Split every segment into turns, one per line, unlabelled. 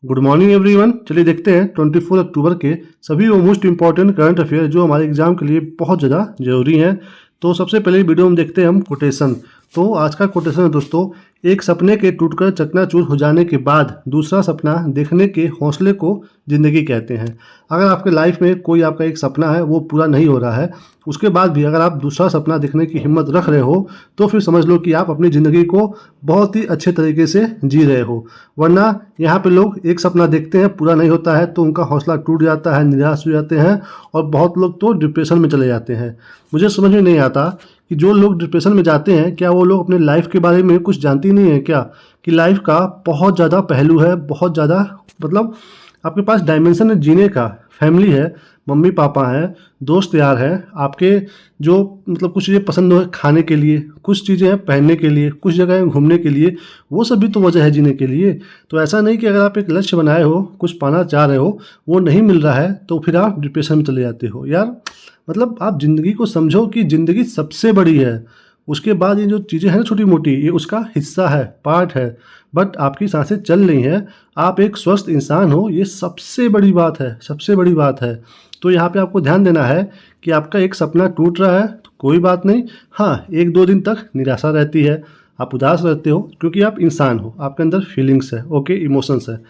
Good morning everyone. चलिए देखते हैं 24 अक्टूबर के सभी वो मोस्ट इंपॉर्टेंट करंट अफेयर जो हमारे एग्जाम के लिए बहुत ज़्यादा जरूरी हैं। तो सबसे पहले वीडियो में देखते हैं हम कोटेशन। तो आज का कोटेशन है दोस्तों, एक सपने के टूटकर चकनाचूर हो जाने के बाद दूसरा सपना देखने के हौसले को ज़िंदगी कहते हैं। अगर आपके लाइफ में कोई आपका एक सपना है वो पूरा नहीं हो रहा है, उसके बाद भी अगर आप दूसरा सपना देखने की हिम्मत रख रहे हो तो फिर समझ लो कि आप अपनी ज़िंदगी को बहुत ही अच्छे तरीके से जी रहे हो। वरना यहाँ पे लोग एक सपना देखते हैं, पूरा नहीं होता है तो उनका हौसला टूट जाता है, निराश हो जाते हैं और बहुत लोग तो डिप्रेशन में चले जाते हैं। मुझे समझ में नहीं आता कि जो लोग डिप्रेशन में जाते हैं, क्या वो लोग अपने लाइफ के बारे में कुछ जानते ही नहीं है क्या, कि लाइफ का बहुत ज़्यादा पहलू है, बहुत ज़्यादा मतलब आपके पास डायमेंशन है जीने का। फैमिली है, मम्मी पापा हैं, दोस्त यार हैं, आपके जो मतलब कुछ चीज़ें पसंद हो खाने के लिए, कुछ चीज़ें हैं पहनने के लिए, कुछ जगह घूमने के लिए, वो सब भी तो वजह है जीने के लिए। तो ऐसा नहीं कि अगर आप एक लक्ष्य बनाए हो, कुछ पाना चाह रहे हो, वो नहीं मिल रहा है तो फिर आप डिप्रेशन में चले जाते हो। यार मतलब आप ज़िंदगी को समझो कि ज़िंदगी सबसे बड़ी है। उसके बाद ये जो चीज़ें हैं ना छोटी मोटी, ये उसका हिस्सा है, पार्ट है। बट आपकी सांसें चल रही हैं, आप एक स्वस्थ इंसान हो, ये सबसे बड़ी बात है, सबसे बड़ी बात है। तो यहाँ पे आपको ध्यान देना है कि आपका एक सपना टूट रहा है तो कोई बात नहीं। हाँ, 1-2 दिन तक निराशा रहती है, आप उदास रहते हो क्योंकि आप इंसान हो, आपके अंदर फीलिंग्स है, ओके, इमोशंस है,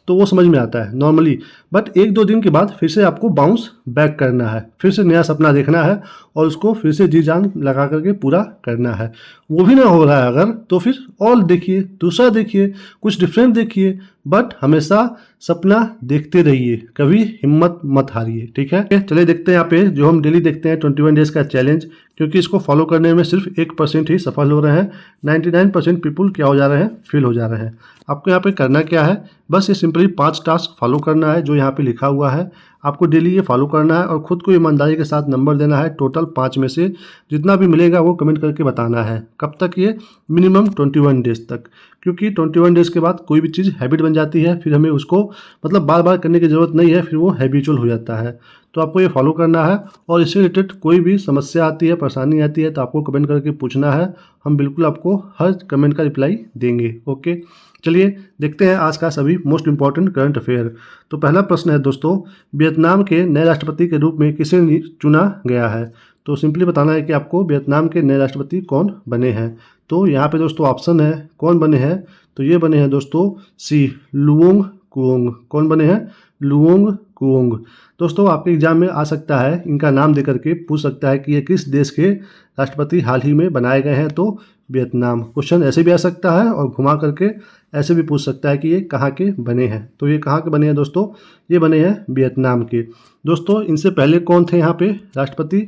तो वो समझ में आता है नॉर्मली। बट 1-2 दिन के बाद फिर से आपको बाउंस बैक करना है, फिर से नया सपना देखना है और उसको फिर से जी जान लगा करके पूरा करना है। वो भी ना हो रहा है अगर, तो फिर और देखिए, दूसरा देखिए, कुछ डिफरेंट देखिए। बट हमेशा सपना देखते रहिए, कभी हिम्मत मत हारिए, ठीक है। चलिए देखते हैं यहाँ पे जो हम डेली देखते हैं 21 डेज का चैलेंज, क्योंकि इसको फॉलो करने में सिर्फ 1% ही सफल हो रहे हैं, 99% पीपुल क्या हो जा रहे हैं, फेल हो जा रहे हैं। आपको यहाँ पे करना क्या है, बस ये सिंपली 5 टास्क फॉलो करना है जो यहाँ पे लिखा हुआ है। आपको डेली ये फॉलो करना है और ख़ुद को ईमानदारी के साथ नंबर देना है। टोटल 5 में से जितना भी मिलेगा वो कमेंट करके बताना है। कब तक ये, मिनिमम 21 डेज तक, क्योंकि 21 डेज़ के बाद कोई भी चीज़ हैबिट बन जाती है, फिर हमें उसको मतलब बार बार करने की ज़रूरत नहीं है, फिर वो हैबिचुअल हो जाता है। तो आपको ये फॉलो करना है और इससे रिलेटेड कोई भी समस्या आती है, परेशानी आती है तो आपको कमेंट करके पूछना है, हम बिल्कुल आपको हर कमेंट का रिप्लाई देंगे, ओके। चलिए देखते हैं आज का सभी मोस्ट इंपॉर्टेंट करंट अफेयर। तो पहला प्रश्न है दोस्तों, वियतनाम के नए राष्ट्रपति के रूप में किसे चुना गया है। तो सिंपली बताना है कि आपको वियतनाम के नए राष्ट्रपति कौन बने हैं। तो यहाँ पे दोस्तों ऑप्शन है कौन बने हैं, तो ये बने हैं दोस्तों सी लुओंग कुओंग। कौन बने हैं, लुओंग कुओंग। दोस्तों आपके एग्जाम में आ सकता है, इनका नाम देकर के पूछ सकता है कि ये किस देश के राष्ट्रपति हाल ही में बनाए गए हैं, तो वियतनाम। क्वेश्चन ऐसे भी आ सकता है और घुमा करके ऐसे भी पूछ सकता है कि ये कहाँ के बने हैं। तो ये कहाँ के बने हैं दोस्तों, ये बने हैं वियतनाम के। दोस्तों इनसे पहले कौन थे यहाँ पे राष्ट्रपति,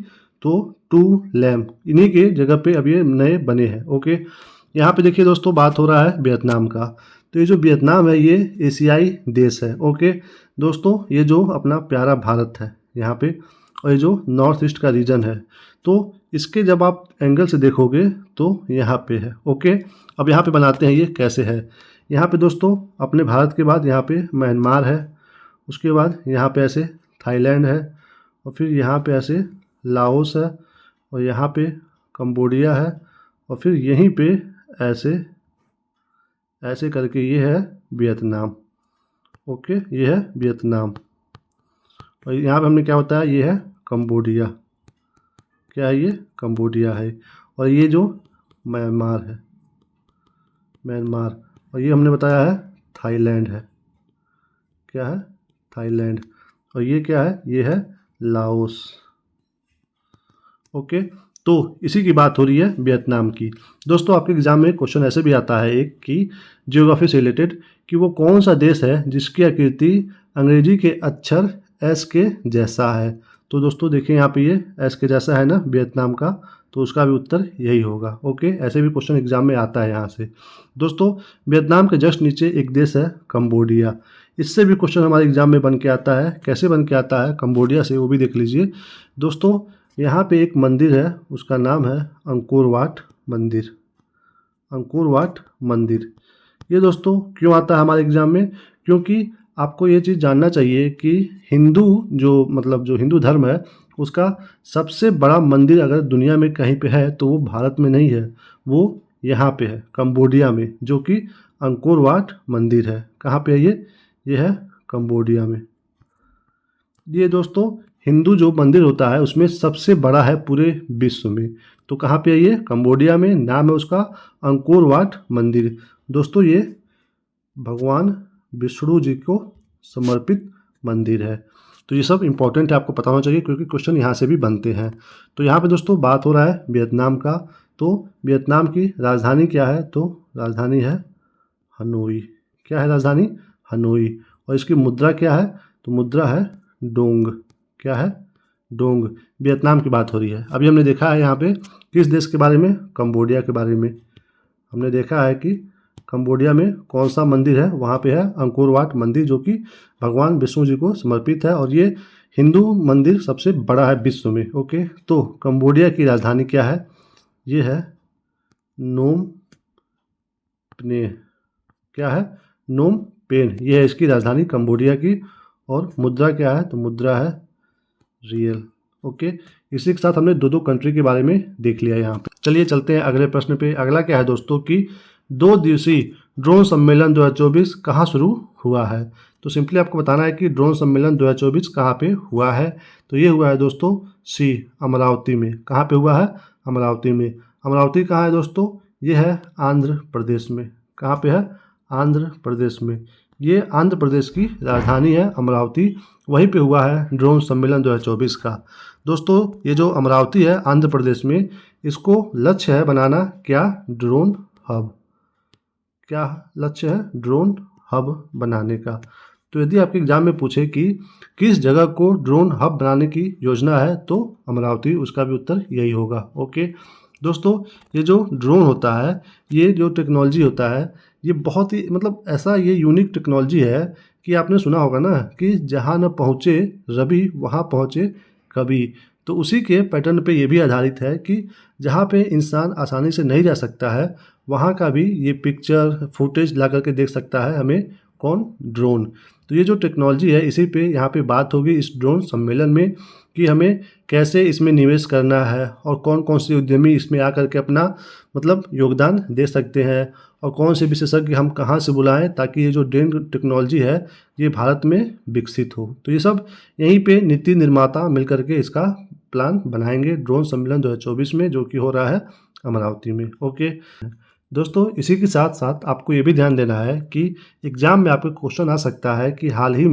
तो टू लैम, इन्हीं के जगह पे अब ये नए बने हैं, ओके। यहाँ पे देखिए दोस्तों बात हो रहा है वियतनाम का, तो ये जो वियतनाम है ये एशियाई देश है, ओके। दोस्तों ये जो अपना प्यारा भारत है यहाँ पे, और ये जो नॉर्थ ईस्ट का रीजन है, तो इसके जब आप एंगल से देखोगे तो यहाँ पे है, ओके। अब यहाँ पे बनाते हैं ये कैसे है। यहाँ पे दोस्तों अपने भारत के बाद यहाँ पे म्यांमार है, उसके बाद यहाँ पे ऐसे थाईलैंड है, और फिर यहाँ पे ऐसे लाओस है, और यहाँ पे कंबोडिया है, और फिर यहीं पे ऐसे ऐसे करके ये है वियतनाम, ओके, ये है वियतनाम। और यहाँ पे हमने क्या बताया, ये है कंबोडिया, क्या है ये, कंबोडिया है। और ये जो म्यांमार है, म्यांमार, और ये हमने बताया है थाईलैंड है, क्या है, थाईलैंड। और ये क्या है, ये है लाओस, ओके। तो इसी की बात हो रही है वियतनाम की। दोस्तों आपके एग्जाम में क्वेश्चन ऐसे भी आता है एक कि ज्योग्राफी से रिलेटेड, कि वो कौन सा देश है जिसकी आकृति अंग्रेजी के अक्षर एस के जैसा है। तो दोस्तों देखिए यहाँ पे ये एस के जैसा है ना वियतनाम का, तो उसका भी उत्तर यही होगा, ओके। ऐसे भी क्वेश्चन एग्जाम में आता है यहाँ से। दोस्तों वियतनाम के जस्ट नीचे एक देश है कंबोडिया, इससे भी क्वेश्चन हमारे एग्जाम में बन के आता है। कैसे बन के आता है कंबोडिया से, वो भी देख लीजिए। दोस्तों यहाँ पे एक मंदिर है, उसका नाम है अंकोर वाट मंदिर, अंकोर वाट मंदिर। ये दोस्तों क्यों आता है हमारे एग्जाम में, क्योंकि आपको ये चीज़ जानना चाहिए कि हिंदू जो मतलब जो हिंदू धर्म है उसका सबसे बड़ा मंदिर अगर दुनिया में कहीं पे है तो वो भारत में नहीं है, वो यहाँ पे है कंबोडिया में, जो कि अंकोर वाट मंदिर है। कहाँ पे है ये, ये है कंबोडिया में। ये दोस्तों हिंदू जो मंदिर होता है उसमें सबसे बड़ा है पूरे विश्व में। तो कहाँ पे है ये? कंबोडिया में। नाम है उसका अंकोर वाट मंदिर। दोस्तों ये भगवान विष्णु जी को समर्पित मंदिर है। तो ये सब इंपॉर्टेंट है, आपको पता होना चाहिए क्योंकि क्वेश्चन यहाँ से भी बनते हैं। तो यहाँ पे दोस्तों बात हो रहा है वियतनाम का। तो वियतनाम की राजधानी क्या है? तो राजधानी है हनोई। क्या है राजधानी? हनोई। और इसकी मुद्रा क्या है? तो मुद्रा है डोंग। क्या है? डोंग। वियतनाम की बात हो रही है। अभी हमने देखा है यहाँ पे किस देश के बारे में? कंबोडिया के बारे में। हमने देखा है कि कंबोडिया में कौन सा मंदिर है? वहाँ पे है अंकोर वाट मंदिर, जो कि भगवान विष्णु जी को समर्पित है और ये हिंदू मंदिर सबसे बड़ा है विश्व में। ओके, तो कंबोडिया की राजधानी क्या है? ये है नोम पेन। क्या है? Phnom Penh. ये है इसकी राजधानी कंबोडिया की। और मुद्रा क्या है? तो मुद्रा है रियल। ओके, इसी के साथ हमने दो दो कंट्री के बारे में देख लिया यहाँ पे। चलिए चलते हैं अगले प्रश्न पे। अगला क्या है दोस्तों कि 2 दिवसीय ड्रोन सम्मेलन 2024 कहाँ शुरू हुआ है? तो सिंपली आपको बताना है कि ड्रोन सम्मेलन 2024 कहाँ पे हुआ है। तो ये हुआ है दोस्तों सी अमरावती में। कहाँ पे हुआ है? अमरावती में। अमरावती कहाँ है दोस्तों? ये है आंध्र प्रदेश में। कहाँ पे है? आंध्र प्रदेश में। ये आंध्र प्रदेश की राजधानी है अमरावती। वहीं पे हुआ है ड्रोन सम्मेलन 2024 का। दोस्तों ये जो अमरावती है आंध्र प्रदेश में, इसको लक्ष्य है बनाना क्या? Drone hub. क्या लक्ष्य है? ड्रोन हब बनाने का। तो यदि आपके एग्जाम में पूछे कि किस जगह को ड्रोन हब बनाने की योजना है, तो अमरावती, उसका भी उत्तर यही होगा। ओके दोस्तों, ये जो ड्रोन होता है, ये जो टेक्नोलॉजी होता है, ये बहुत ही मतलब ऐसा ये यूनिक टेक्नोलॉजी है कि आपने सुना होगा ना कि जहाँ न पहुँचे रवि वहाँ पहुँचे कभी। तो उसी के पैटर्न पे ये भी आधारित है कि जहाँ पे इंसान आसानी से नहीं जा सकता है, वहाँ का भी ये पिक्चर फुटेज ला करके देख सकता है हमें। कौन? ड्रोन। तो ये जो टेक्नोलॉजी है, इसी पे यहाँ पे बात होगी इस ड्रोन सम्मेलन में कि हमें कैसे इसमें निवेश करना है और कौन कौन से उद्यमी इसमें आकर के अपना मतलब योगदान दे सकते हैं, और कौन से विशेषज्ञ हम कहाँ से बुलाएं ताकि ये जो ड्रोन टेक्नोलॉजी है ये भारत में विकसित हो। तो ये सब यहीं पे नीति निर्माता मिलकर के इसका प्लान बनाएंगे ड्रोन सम्मेलन 2024 में, जो कि हो रहा है अमरावती में। ओके दोस्तों, इसी के साथ साथ आपको ये भी ध्यान देना है कि एग्जाम में आपको क्वेश्चन आ सकता है कि हाल ही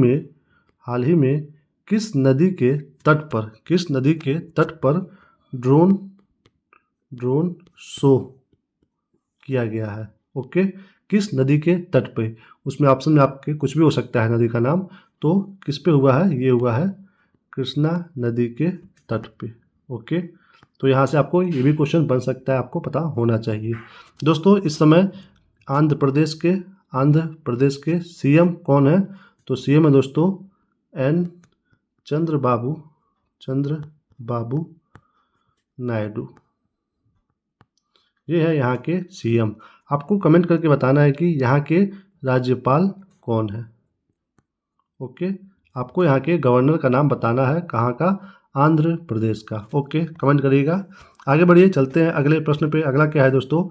में किस नदी के तट पर ड्रोन शो किया गया है। ओके, किस नदी के तट पे? उसमें ऑप्शन में आपके कुछ भी हो सकता है नदी का नाम। तो किस पे हुआ है? ये हुआ है कृष्णा नदी के तट पे। ओके, तो यहाँ से आपको ये भी क्वेश्चन बन सकता है, आपको पता होना चाहिए। दोस्तों इस समय आंध्र प्रदेश के सीएम कौन है? तो सीएम है दोस्तों एन चंद्रबाबू नायडू। ये है यहाँ के सीएम। आपको कमेंट करके बताना है कि यहाँ के राज्यपाल कौन है। ओके, आपको यहाँ के गवर्नर का नाम बताना है। कहाँ का? आंध्र प्रदेश का। ओके, कमेंट करिएगा। आगे बढ़िए, चलते हैं अगले प्रश्न पे। अगला क्या है दोस्तों?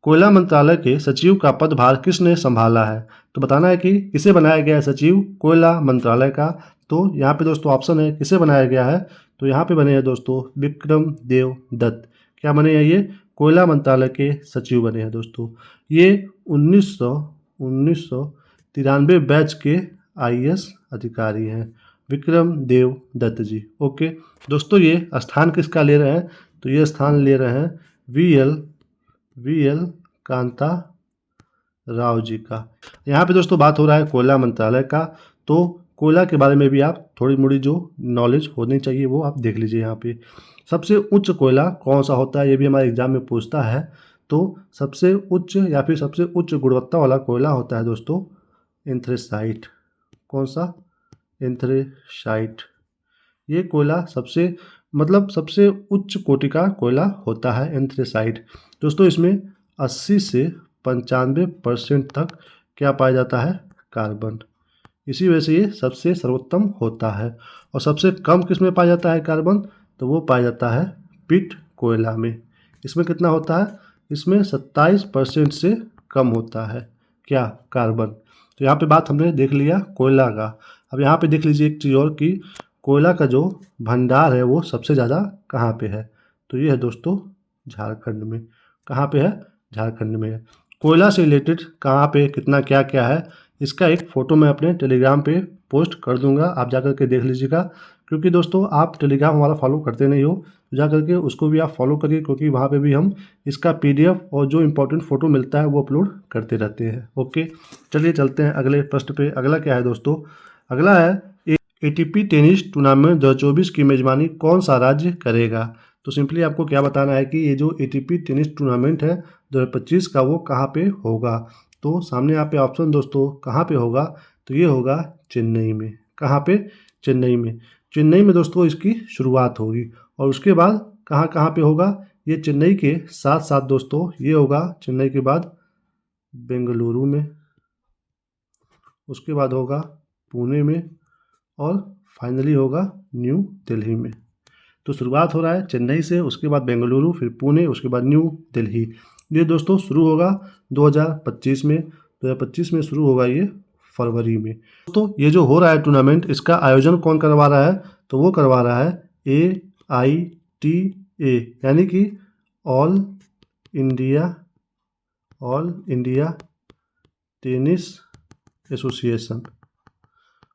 कोयला मंत्रालय के सचिव का पदभार किसने संभाला है? तो बताना है कि किसे बनाया गया है सचिव कोयला मंत्रालय का। तो यहाँ पे दोस्तों ऑप्शन है किसे बनाया गया है। तो यहाँ पे बने हैं दोस्तों विक्रम देव दत्त। क्या बने हैं? ये कोयला मंत्रालय के सचिव बने हैं दोस्तों। ये 1993 बैच के आईएएस अधिकारी हैं, विक्रम देव दत्त जी। ओके दोस्तों, ये स्थान किसका ले रहे हैं? तो ये स्थान ले रहे हैं वीएल कांता राव जी का। यहाँ पे दोस्तों बात हो रहा है कोयला मंत्रालय का। तो कोयला के बारे में भी आप थोड़ी मोड़ी जो नॉलेज होनी चाहिए वो आप देख लीजिए। यहाँ पे सबसे उच्च कोयला कौन सा होता है, ये भी हमारे एग्जाम में पूछता है। तो सबसे उच्च या फिर सबसे उच्च गुणवत्ता वाला कोयला होता है दोस्तों एंथ्रेसाइट। कौन सा? एंथ्रेसाइट। ये कोयला सबसे उच्च कोटि का कोयला होता है एंथ्रेसाइट। दोस्तों इसमें 80 से 95% तक क्या पाया जाता है? कार्बन। इसी वजह से ये सबसे सर्वोत्तम होता है। और सबसे कम किस में पाया जाता है कार्बन? तो वो पाया जाता है पिट कोयला में। इसमें कितना होता है? इसमें 27% से कम होता है क्या? कार्बन। तो यहाँ पे बात हमने देख लिया कोयला का। अब यहाँ पे देख लीजिए एक चीज़ और कि कोयला का जो भंडार है वो सबसे ज़्यादा कहाँ पे है, तो ये है दोस्तों झारखंड में। कहाँ पे है? झारखंड में है। कोयला से रिलेटेड कहाँ पे कितना क्या क्या है, इसका एक फ़ोटो मैं अपने टेलीग्राम पे पोस्ट कर दूंगा, आप जा कर के देख लीजिएगा। क्योंकि दोस्तों आप टेलीग्राम हमारा फॉलो करते नहीं हो, तो जा करके उसको भी आप फॉलो करिए, क्योंकि वहाँ पे भी हम इसका पीडीएफ और जो इम्पोर्टेंट फ़ोटो मिलता है वो अपलोड करते रहते हैं। ओके, चलिए चलते हैं अगले प्रश्न पे। अगला क्या है दोस्तों? अगला है एटीपी टेनिस टूर्नामेंट 2024 की मेज़बानी कौन सा राज्य करेगा। तो सिंपली आपको क्या बताना है कि ये जो एटीपी टेनिस टूर्नामेंट है 2025 का वो कहाँ पे होगा। तो सामने यहाँ पे ऑप्शन दोस्तों कहाँ पे होगा, तो ये होगा चेन्नई में। कहाँ पे? चेन्नई में। चेन्नई में दोस्तों इसकी शुरुआत होगी, और उसके बाद कहाँ कहाँ पे होगा, ये चेन्नई के साथ साथ दोस्तों ये होगा चेन्नई के बाद बेंगलुरु में, उसके बाद होगा पुणे में, और फाइनली होगा न्यू दिल्ली में। तो शुरुआत हो रहा है चेन्नई से, उसके बाद बेंगलुरु, फिर पुणे, उसके बाद न्यू दिल्ली। ये दोस्तों शुरू होगा 2025 में। 2025 में शुरू होगा ये फरवरी में। दोस्तों ये जो हो रहा है टूर्नामेंट, इसका आयोजन कौन करवा रहा है, तो वो करवा रहा है AITA, यानी कि all India tennis association.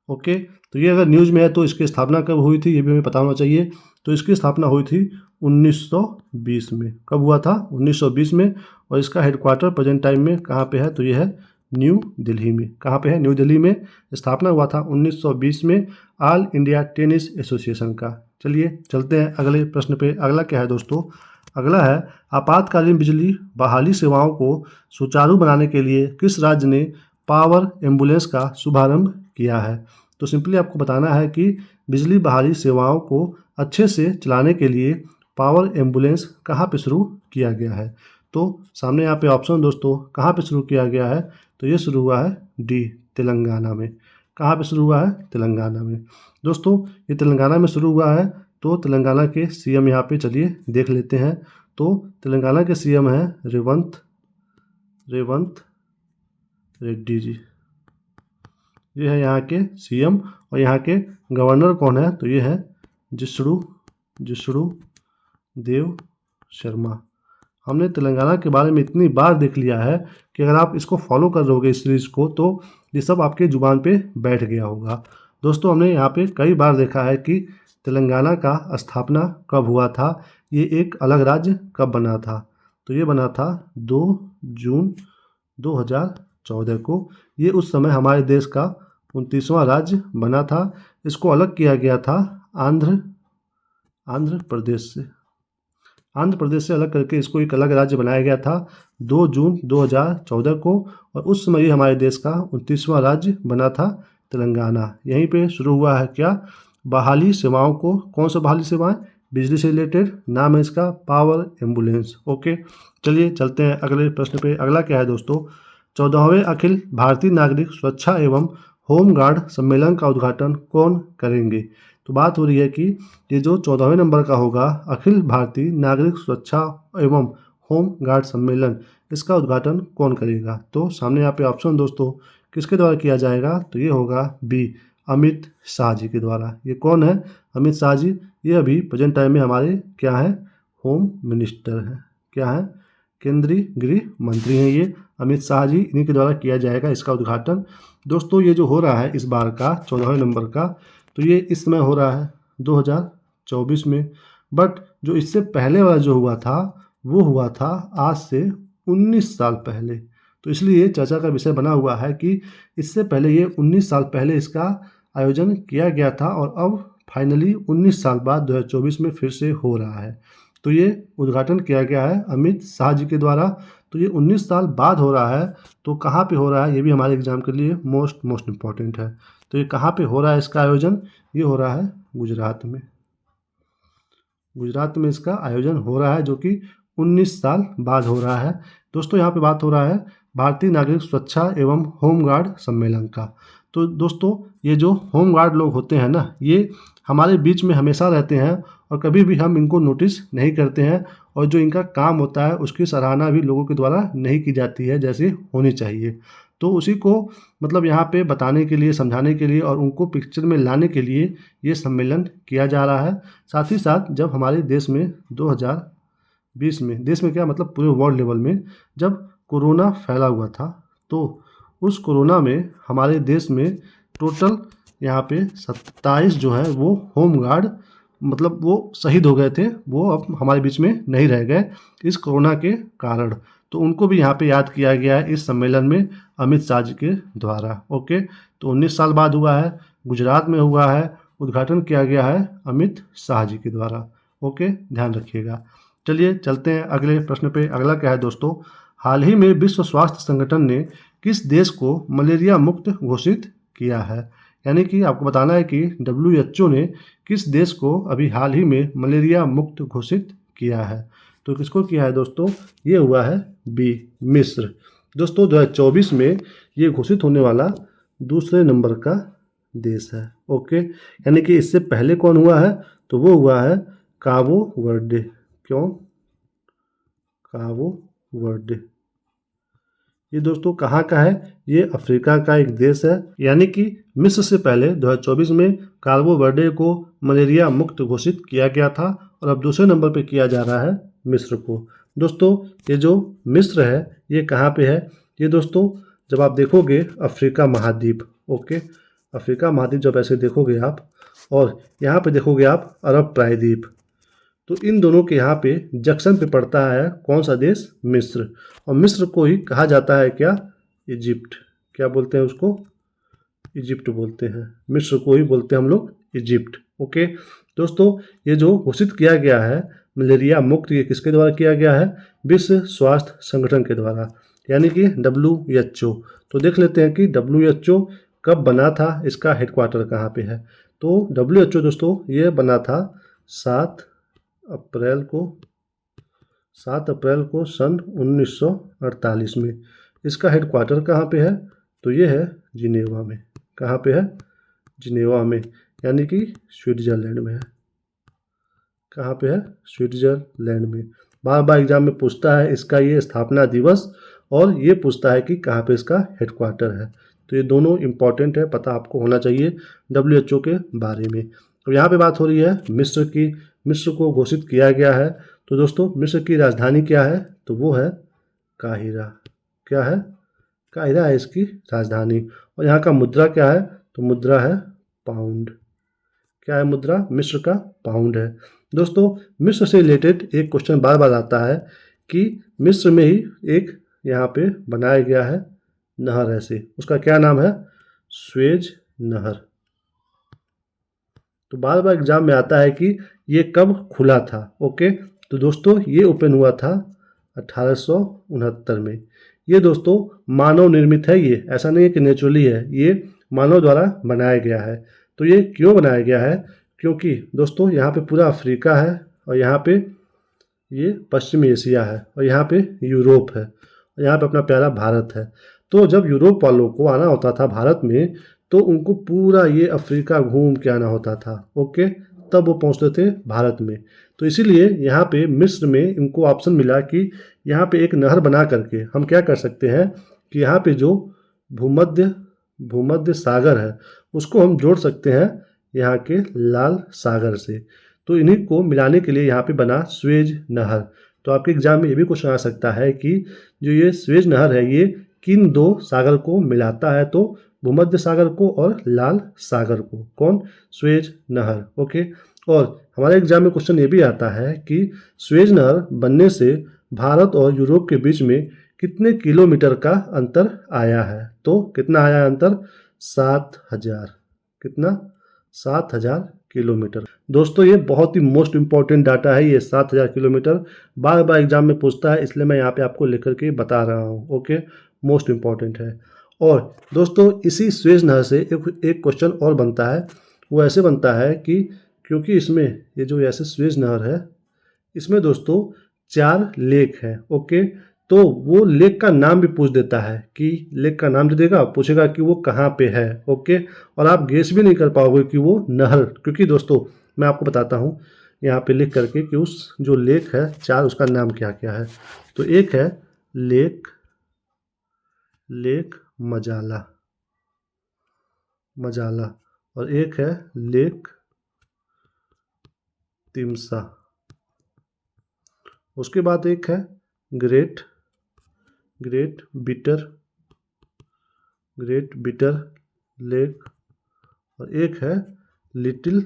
Okay, तो ये अगर न्यूज़ में है तो इसकी स्थापना कब हुई थी ये भी हमें पता होना चाहिए। तो इसकी स्थापना हुई थी 1920 में। कब हुआ था? 1920 में। और इसका हेडक्वार्टर प्रेजेंट टाइम में कहाँ पे है, तो ये है न्यू दिल्ली में। कहाँ पे है? न्यू दिल्ली में। स्थापना हुआ था 1920 में ऑल इंडिया टेनिस एसोसिएशन का। चलिए चलते हैं अगले प्रश्न पे। अगला क्या है दोस्तों? अगला है आपातकालीन बिजली बहाली सेवाओं को सुचारू बनाने के लिए किस राज्य ने पावर एम्बुलेंस का शुभारंभ किया है। तो सिंपली आपको बताना है कि बिजली बहाली सेवाओं को अच्छे से चलाने के लिए पावर एम्बुलेंस कहाँ पे शुरू किया गया है। तो सामने यहाँ पे ऑप्शन दोस्तों कहाँ पे शुरू किया गया है, तो ये शुरू हुआ है डी, तेलंगाना में। कहाँ पे शुरू हुआ है? तेलंगाना में। दोस्तों ये तेलंगाना में शुरू हुआ है। तो तेलंगाना के सीएम यहाँ पे चलिए देख लेते हैं। तो तेलंगाना के सीएम हैं रेवंत रेड्डी जी। ये है यहाँ के सीएम। और यहाँ के गवर्नर कौन है, तो ये है जिष्णु देव शर्मा। हमने तेलंगाना के बारे में इतनी बार देख लिया है कि अगर आप इसको फॉलो कर रहोगे इस सीरीज़ को, तो ये सब आपके जुबान पे बैठ गया होगा। दोस्तों हमने यहाँ पे कई बार देखा है कि तेलंगाना का स्थापना कब हुआ था, ये एक अलग राज्य कब बना था। तो ये बना था 2 जून 2014 को। ये उस समय हमारे देश का 29वां राज्य बना था। इसको अलग किया गया था आंध्र प्रदेश से अलग करके इसको एक अलग राज्य बनाया गया था 2 जून 2014 को। और उस समय ये हमारे देश का 29वां राज्य बना था तेलंगाना। यहीं पे शुरू हुआ है क्या, बहाली सेवाओं को। कौन सा बहाली सेवाएं? बिजली से रिलेटेड। नाम है इसका पावर एम्बुलेंस। ओके, चलिए चलते हैं अगले प्रश्न पे। अगला क्या है दोस्तों? 14वें अखिल भारतीय नागरिक सुरक्षा एवं होम गार्ड सम्मेलन का उद्घाटन कौन करेंगे। तो बात हो रही है कि ये जो 14वें नंबर का होगा अखिल भारतीय नागरिक सुरक्षा एवं होम गार्ड सम्मेलन, इसका उद्घाटन कौन करेगा। तो सामने यहाँ पे ऑप्शन दोस्तों किसके द्वारा किया जाएगा, तो ये होगा बी, अमित शाह जी के द्वारा। ये कौन है? अमित शाह जी। ये अभी प्रेजेंट टाइम में हमारे क्या है? होम मिनिस्टर हैं। क्या है? केंद्रीय गृह मंत्री हैं ये अमित शाह जी। इन्हीं के द्वारा किया जाएगा इसका उद्घाटन। दोस्तों ये जो हो रहा है इस बार का 14वें नंबर का, तो ये इस समय हो रहा है 2024 में। बट जो इससे पहले वाला जो हुआ था वो हुआ था आज से 19 साल पहले। तो इसलिए चर्चा का विषय बना हुआ है कि इससे पहले ये 19 साल पहले इसका आयोजन किया गया था, और अब फाइनली 19 साल बाद 2024 में फिर से हो रहा है। तो ये उद्घाटन किया गया है अमित शाह जी के द्वारा। तो ये 19 साल बाद हो रहा है। तो कहाँ पे हो रहा है, ये भी हमारे एग्जाम के लिए मोस्ट इम्पॉर्टेंट है। तो ये कहाँ पे हो रहा है इसका आयोजन? ये हो रहा है गुजरात में। गुजरात में इसका आयोजन हो रहा है, जो कि 19 साल बाद हो रहा है। दोस्तों यहाँ पे बात हो रहा है भारतीय नागरिक सुरक्षा एवं होम गार्ड सम्मेलन का। तो दोस्तों ये जो होम गार्ड लोग होते हैं ना, ये हमारे बीच में हमेशा रहते हैं और कभी भी हम इनको नोटिस नहीं करते हैं, और जो इनका काम होता है उसकी सराहना भी लोगों के द्वारा नहीं की जाती है जैसे होनी चाहिए। तो उसी को मतलब यहाँ पे बताने के लिए, समझाने के लिए और उनको पिक्चर में लाने के लिए ये सम्मेलन किया जा रहा है। साथ ही साथ जब हमारे देश में 2020 में, देश में क्या मतलब पूरे वर्ल्ड लेवल में जब कोरोना फैला हुआ था, तो उस कोरोना में हमारे देश में टोटल यहाँ पे 27 जो है वो होम गार्ड मतलब वो शहीद हो गए थे, वो अब हमारे बीच में नहीं रह गए इस कोरोना के कारण। तो उनको भी यहाँ पे याद किया गया है इस सम्मेलन में अमित शाह जी के द्वारा। ओके, तो 19 साल बाद हुआ है, गुजरात में हुआ है, उद्घाटन किया गया है अमित शाह जी के द्वारा। ओके, ध्यान रखिएगा। चलिए चलते हैं अगले प्रश्न पे। अगला क्या है दोस्तों, हाल ही में विश्व स्वास्थ्य संगठन ने किस देश को मलेरिया मुक्त घोषित किया है? यानी कि आपको बताना है कि WHO ने किस देश को अभी हाल ही में मलेरिया मुक्त घोषित किया है। तो किसको किया है दोस्तों, ये हुआ है बी, मिस्र। दोस्तों 2024 में ये घोषित होने वाला दूसरे नंबर का देश है। ओके, यानी कि इससे पहले कौन हुआ है, तो वो हुआ है काबो वर्डे। क्यों काबो वर्डे? ये दोस्तों कहाँ का है, ये अफ्रीका का एक देश है। यानी कि मिस्र से पहले 2024 में काबो वर्डे को मलेरिया मुक्त घोषित किया गया था और अब दूसरे नंबर पे किया जा रहा है मिस्र को। दोस्तों ये जो मिस्र है ये कहाँ पे है, ये दोस्तों जब आप देखोगे अफ्रीका महाद्वीप। ओके, अफ्रीका महाद्वीप जब ऐसे देखोगे आप और यहाँ पे देखोगे आप अरब प्रायद्वीप, तो इन दोनों के यहाँ पे जंक्शन पे पड़ता है कौन सा देश, मिस्र। और मिस्र को ही कहा जाता है क्या, इजिप्ट। क्या बोलते हैं उसको, इजिप्ट बोलते हैं। मिस्र को ही बोलते हैं हम लोग इजिप्ट। ओके दोस्तों, ये जो घोषित किया गया है मलेरिया मुक्त, ये किसके द्वारा किया गया है, विश्व स्वास्थ्य संगठन के द्वारा, यानी कि WHO। तो देख लेते हैं कि WHO कब बना था, इसका हेडक्वार्टर कहाँ पे है। तो WHO दोस्तों ये बना था 7 अप्रैल को सन 1948 में। इसका हेडक्वार्टर कहाँ पे है, तो ये है जिनेवा में। कहाँ पे है, जिनेवा में, यानी कि स्विट्ज़रलैंड में है। कहाँ पे है, स्विट्ज़रलैंड में। बार बार एग्जाम में पूछता है इसका ये स्थापना दिवस और ये पूछता है कि कहाँ पे इसका हेडक्वार्टर है। तो ये दोनों इम्पॉर्टेंट है, पता आपको होना चाहिए WHO के बारे में। अब यहाँ पे बात हो रही है मिस्र की। मिस्र को घोषित किया गया है, तो दोस्तों मिस्र की राजधानी क्या है, तो वो है काहिरा। क्या है, काहिरा है इसकी राजधानी। और यहाँ का मुद्रा क्या है, तो मुद्रा है पाउंड। क्या है मुद्रा, मिस्र का पाउंड है। दोस्तों मिस्र से रिलेटेड एक क्वेश्चन बार बार आता है कि मिस्र में ही एक यहाँ पे बनाया गया है नहर ऐसे, उसका क्या नाम है, स्वेज नहर। तो बार बार एग्जाम में आता है कि ये कब खुला था। ओके, तो दोस्तों ये ओपन हुआ था 1869 में। ये दोस्तों मानव निर्मित है, ये ऐसा नहीं है कि नेचुरली है, ये मानव द्वारा बनाया गया है। तो ये क्यों बनाया गया है, क्योंकि दोस्तों यहाँ पे पूरा अफ्रीका है और यहाँ पे ये पश्चिमी एशिया है और यहाँ पे यूरोप है और यहाँ पे अपना प्यारा भारत है। तो जब यूरोप वालों को आना होता था भारत में, तो उनको पूरा ये अफ्रीका घूम के आना होता था। ओके, तब वो पहुँचते थे भारत में। तो इसीलिए यहाँ पे मिस्र में इनको ऑप्शन मिला कि यहाँ पे एक नहर बना करके हम क्या कर सकते हैं कि यहाँ पे जो भूमध्य सागर है उसको हम जोड़ सकते हैं यहाँ के लाल सागर से। तो इन्हीं को मिलाने के लिए यहाँ पे बना स्वेज नहर। तो आपके एग्जाम में ये भी क्वेश्चन आ सकता है कि जो ये स्वेज नहर है ये किन दो सागर को मिलाता है, तो भूमध्य सागर को और लाल सागर को। कौन, स्वेज नहर। ओके, और हमारे एग्जाम में क्वेश्चन ये भी आता है कि स्वेज नहर बनने से भारत और यूरोप के बीच में कितने किलोमीटर का अंतर आया है। तो कितना आया है अंतर, 7000। कितना, 7000 किलोमीटर। दोस्तों ये बहुत ही मोस्ट इंपॉर्टेंट डाटा है, ये 7000 किलोमीटर बार बार एग्जाम में पूछता है, इसलिए मैं यहाँ पे आपको लेकर के बता रहा हूँ। ओके, मोस्ट इंपॉर्टेंट है। और दोस्तों इसी स्वेज नहर से एक क्वेश्चन और बनता है, वो ऐसे बनता है कि क्योंकि इसमें ये जो ऐसे स्वेज नहर है इसमें दोस्तों 4 लेक हैं। ओके, तो वो लेक का नाम भी पूछ देता है कि लेक का नाम दे देगा, पूछेगा कि वो कहाँ पे है। ओके, और आप गेस भी नहीं कर पाओगे कि वो नहर, क्योंकि दोस्तों मैं आपको बताता हूँ यहाँ पे लिख करके कि उस जो लेक है 4 उसका नाम क्या क्या है। तो एक है लेक मजाला, मजाला। और एक है लेक तिमसा। उसके बाद एक है great great bitter great bitter lake. और एक है लिटिल,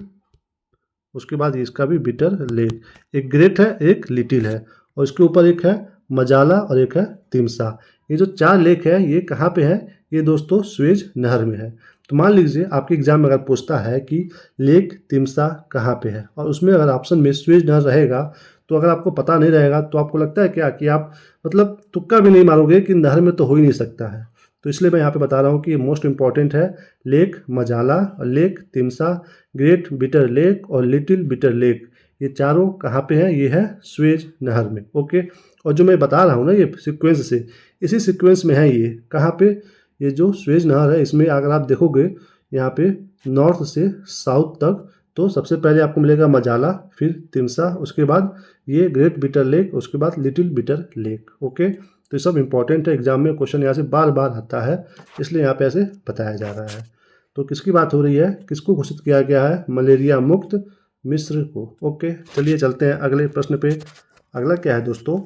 उसके बाद इसका भी बिटर लेक। एक ग्रेट है, एक लिटिल है, और इसके ऊपर एक है मजाला और एक है तिमसा। ये जो 4 लेक है ये कहाँ पे है? ये दोस्तों स्वेज नहर में है। तो मान लीजिए आपके एग्जाम में अगर पूछता है कि लेक तिमसा कहाँ पे है, और उसमें अगर ऑप्शन में स्वेज नहर रहेगा, तो अगर आपको पता नहीं रहेगा तो आपको लगता है क्या कि आप मतलब तुक्का भी नहीं मारोगे कि नहर में तो हो ही नहीं सकता है। तो इसलिए मैं यहाँ पे बता रहा हूँ कि ये मोस्ट इंपॉर्टेंट है। लेक मजाला और लेक तिमसा, ग्रेट बिटर लेक और लिटिल बिटर लेक, ये चारों कहाँ पे है? ये है स्वेज नहर में। ओके। और जो मैं बता रहा हूँ ना ये सीक्वेंस से, इसी सीक्वेंस में है ये। कहाँ पे? ये जो स्वेज नहर है इसमें अगर आप देखोगे यहाँ पे नॉर्थ से साउथ तक, तो सबसे पहले आपको मिलेगा मजाला, फिर तिमसा, उसके बाद ये ग्रेट बिटर लेक, उसके बाद लिटिल बिटर लेक। ओके। तो ये सब इंपॉर्टेंट है, एग्जाम में क्वेश्चन यहाँ से बार बार आता है, इसलिए यहाँ पे ऐसे बताया जा रहा है। तो किसकी बात हो रही है? किसको घोषित किया गया है मलेरिया मुक्त? मिस्र को। ओके, चलिए चलते हैं अगले प्रश्न पे। अगला क्या है दोस्तों?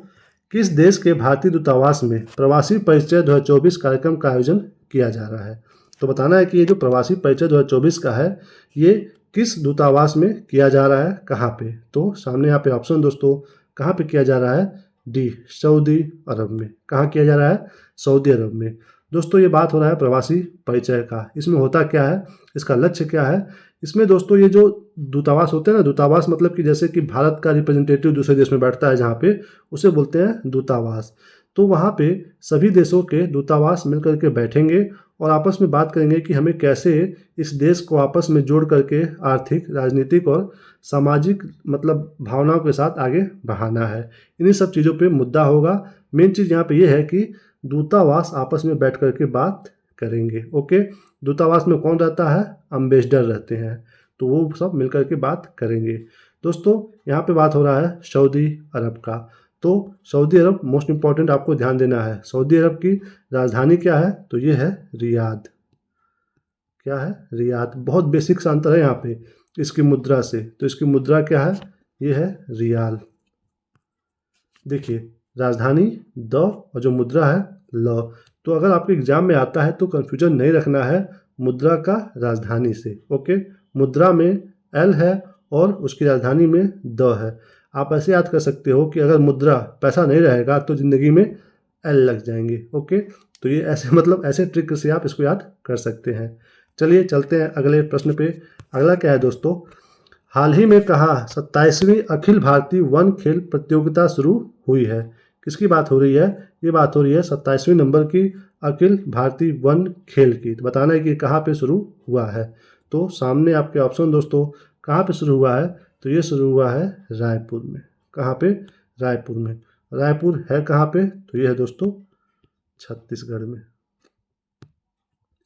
किस देश के भारतीय दूतावास में प्रवासी परिचय 2024 कार्यक्रम का आयोजन किया जा रहा है? तो बताना है कि ये जो प्रवासी परिचय 2024 का है ये किस दूतावास में किया जा रहा है, कहाँ पे? तो सामने यहाँ पे ऑप्शन दोस्तों, कहाँ पे किया जा रहा है? डी, सऊदी अरब में। कहाँ किया जा रहा है? सऊदी अरब में। दोस्तों ये बात हो रहा है प्रवासी परिचय का। इसमें होता क्या है, इसका लक्ष्य क्या है? इसमें दोस्तों ये जो दूतावास होते हैं ना, दूतावास मतलब कि जैसे कि भारत का रिप्रेजेंटेटिव दूसरे देश में बैठता है जहाँ पे, उसे बोलते हैं दूतावास। तो वहाँ पे सभी देशों के दूतावास मिलकर के बैठेंगे और आपस में बात करेंगे कि हमें कैसे इस देश को आपस में जोड़ करके आर्थिक, राजनीतिक और सामाजिक मतलब भावनाओं के साथ आगे बढ़ाना है। इन्हीं सब चीज़ों पे मुद्दा होगा। मेन चीज़ यहाँ पे ये है कि दूतावास आपस में बैठ करके बात करेंगे। ओके। दूतावास में कौन रहता है? अम्बेसडर रहते हैं, तो वो सब मिलकर के बात करेंगे। दोस्तों यहाँ पे बात हो रहा है सऊदी अरब का। तो सऊदी अरब मोस्ट इम्पॉर्टेंट आपको ध्यान देना है। सऊदी अरब की राजधानी क्या है? तो ये है रियाद। क्या है? रियाद। बहुत बेसिक सा अंतर है यहाँ पे इसकी मुद्रा से। तो इसकी मुद्रा क्या है? ये है रियाल। देखिए राजधानी द और जो मुद्रा है ल। तो अगर आपके एग्जाम में आता है तो कंफ्यूजन नहीं रखना है मुद्रा का राजधानी से। ओके। मुद्रा में एल है और उसकी राजधानी में द है। आप ऐसे याद कर सकते हो कि अगर मुद्रा पैसा नहीं रहेगा तो ज़िंदगी में एल लग जाएंगे। ओके। तो ये ऐसे मतलब ऐसे ट्रिक से आप इसको याद कर सकते हैं। चलिए चलते हैं अगले प्रश्न पे। अगला क्या है दोस्तों? हाल ही में कहाँ 27वीं अखिल भारतीय वन खेल प्रतियोगिता शुरू हुई है? किसकी बात हो रही है? ये बात हो रही है 27वें नंबर की अखिल भारतीय वन खेल की। तो बताना है कि कहाँ पे शुरू हुआ है। तो सामने आपके ऑप्शन दोस्तों, कहाँ पे शुरू हुआ है? तो ये शुरू हुआ है रायपुर में। कहाँ पे? रायपुर में। रायपुर है कहाँ पे? तो ये है दोस्तों छत्तीसगढ़ में।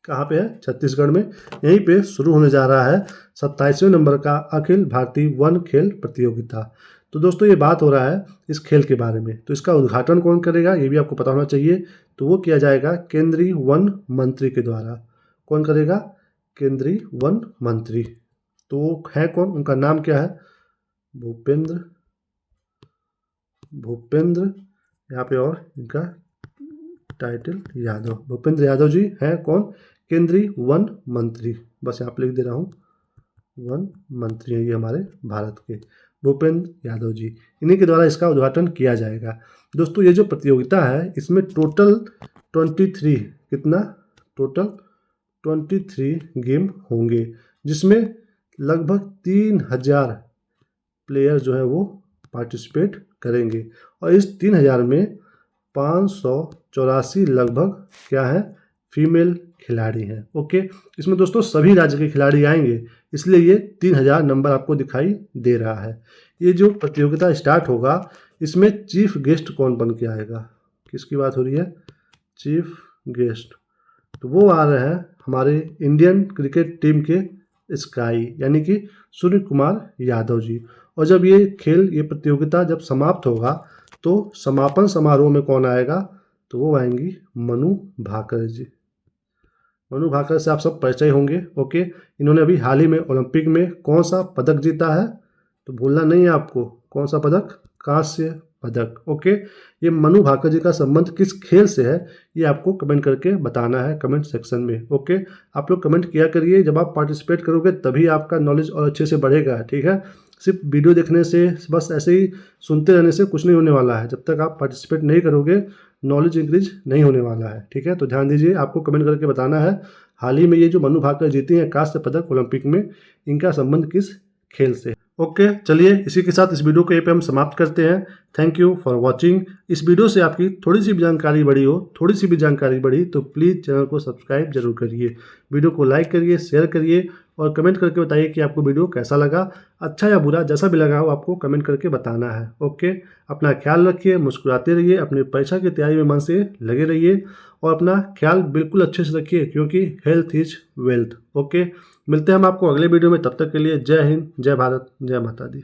कहाँ पे है? छत्तीसगढ़ में। यहीं पे शुरू होने जा रहा है 27वें नंबर का अखिल भारतीय वन खेल प्रतियोगिता। तो दोस्तों ये बात हो रहा है इस खेल के बारे में। तो इसका उद्घाटन कौन करेगा ये भी आपको पता होना चाहिए। तो वो किया जाएगा केंद्रीय वन मंत्री के द्वारा। कौन करेगा? केंद्रीय वन मंत्री। तो वो है कौन? उनका नाम क्या है? भूपेंद्र यहाँ पे और इनका टाइटल यादव। भूपेंद्र यादव जी हैं कौन? केंद्रीय वन मंत्री। बस यहाँ पे लिख दे रहा हूँ, वन मंत्री हैं ये हमारे भारत के, भूपेंद्र यादव जी। इन्हीं के द्वारा इसका उद्घाटन किया जाएगा। दोस्तों ये जो प्रतियोगिता है इसमें टोटल 23 कितना? टोटल 23 गेम होंगे, जिसमें लगभग 3000 प्लेयर जो है वो पार्टिसिपेट करेंगे। और इस 3000 में 584 लगभग क्या है? फीमेल खिलाड़ी हैं। ओके। इसमें दोस्तों सभी राज्य के खिलाड़ी आएंगे, इसलिए ये 3000 नंबर आपको दिखाई दे रहा है। ये जो प्रतियोगिता स्टार्ट होगा इसमें चीफ गेस्ट कौन बन के आएगा? किसकी बात हो रही है? Chief guest. तो वो आ रहे हैं हमारे इंडियन क्रिकेट टीम के स्काई यानी कि सूर्य कुमार यादव जी। और जब ये खेल, ये प्रतियोगिता जब समाप्त होगा तो समापन समारोह में कौन आएगा? तो वो आएंगी मनु भाकर जी। मनु भाकर से आप सब परिचय होंगे। ओके, इन्होंने अभी हाल ही में ओलंपिक में कौन सा पदक जीता है, तो भूलना नहीं है आपको, कौन सा पदक, कांस्य पदक। ओके, ये मनु भाकर जी का संबंध किस खेल से है, ये आपको कमेंट करके बताना है कमेंट सेक्शन में। ओके, आप लोग कमेंट किया करिए, जब आप पार्टिसिपेट करोगे तभी आपका नॉलेज और अच्छे से बढ़ेगा। ठीक है, सिर्फ वीडियो देखने से, बस ऐसे ही सुनते रहने से कुछ नहीं होने वाला है। जब तक आप पार्टिसिपेट नहीं करोगे नॉलेज इंक्रीज नहीं होने वाला है। ठीक है, तो ध्यान दीजिए, आपको कमेंट करके बताना है हाल ही में ये जो मनु भाकर जीती हैं कांस्य पदक ओलंपिक में, इनका संबंध किस खेल से। ओके, चलिए इसी के साथ इस वीडियो को यहीं पे हम समाप्त करते हैं। Thank you for watching. इस वीडियो से आपकी थोड़ी सी भी जानकारी बढ़ी हो, थोड़ी सी भी जानकारी बढ़ी तो प्लीज़ चैनल को सब्सक्राइब जरूर करिए, वीडियो को लाइक करिए, शेयर करिए और कमेंट करके बताइए कि आपको वीडियो कैसा लगा, अच्छा या बुरा, जैसा भी लगा हो आपको कमेंट करके बताना है। ओके, अपना ख्याल रखिए, मुस्कुराते रहिए, अपनी परीक्षा की तैयारी में मन से लगे रहिए और अपना ख्याल बिल्कुल अच्छे से रखिए, क्योंकि हेल्थ इज वेल्थ। ओके, मिलते हैं हम आपको अगले वीडियो में, तब तक के लिए जय हिंद, जय भारत, जय माता दी।